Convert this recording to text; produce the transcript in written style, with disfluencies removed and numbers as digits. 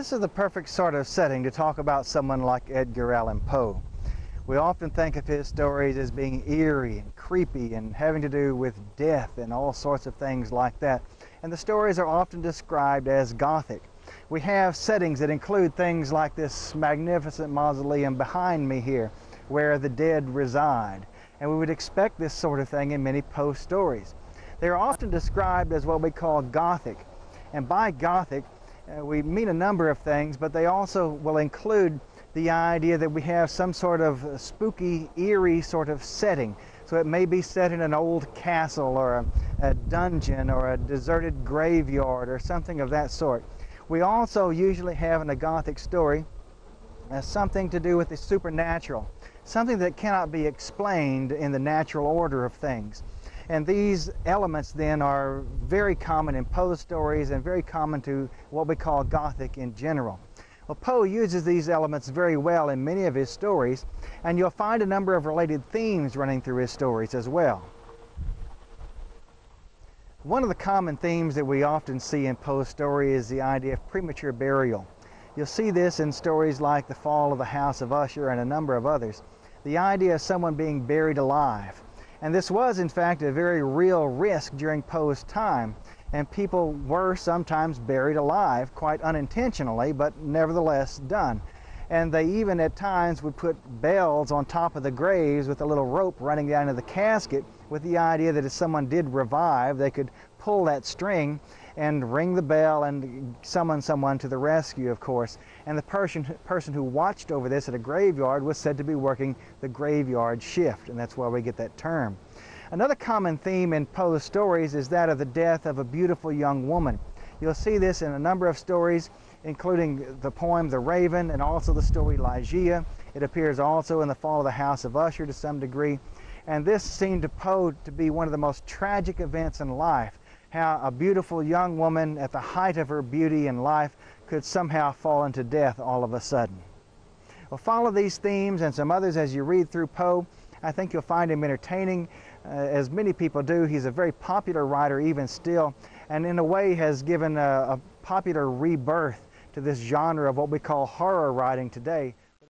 This is the perfect sort of setting to talk about someone like Edgar Allan Poe. We often think of his stories as being eerie and creepy and having to do with death and all sorts of things like that. And the stories are often described as Gothic. We have settings that include things like this magnificent mausoleum behind me here, where the dead reside. And we would expect this sort of thing in many Poe stories. They are often described as what we call Gothic. And by Gothic, we mean a number of things, but they also will include the idea that we have some sort of spooky, eerie sort of setting. So it may be set in an old castle or a dungeon or a deserted graveyard or something of that sort. We also usually have in a Gothic story something to do with the supernatural, something that cannot be explained in the natural order of things. And these elements then are very common in Poe's stories and very common to what we call Gothic in general. Well, Poe uses these elements very well in many of his stories, and you'll find a number of related themes running through his stories as well. One of the common themes that we often see in Poe's story is the idea of premature burial. You'll see this in stories like The Fall of the House of Usher and a number of others. The idea of someone being buried alive. And this was, in fact, a very real risk during Poe's time. And people were sometimes buried alive, quite unintentionally, but nevertheless done. And they even at times would put bells on top of the graves with a little rope running down to the casket with the idea that if someone did revive, they could pull that string and ring the bell and summon someone to the rescue, of course. And the person who watched over this at a graveyard was said to be working the graveyard shift, and that's where we get that term. Another common theme in Poe's stories is that of the death of a beautiful young woman. You'll see this in a number of stories, including the poem The Raven and also the story Ligeia. It appears also in The Fall of the House of Usher to some degree. And this seemed to Poe to be one of the most tragic events in life, how a beautiful young woman at the height of her beauty and life could somehow fall into death all of a sudden. Well, follow these themes and some others as you read through Poe. I think you'll find him entertaining, as many people do. He's a very popular writer even still, and in a way has given a popular rebirth to this genre of what we call horror writing today,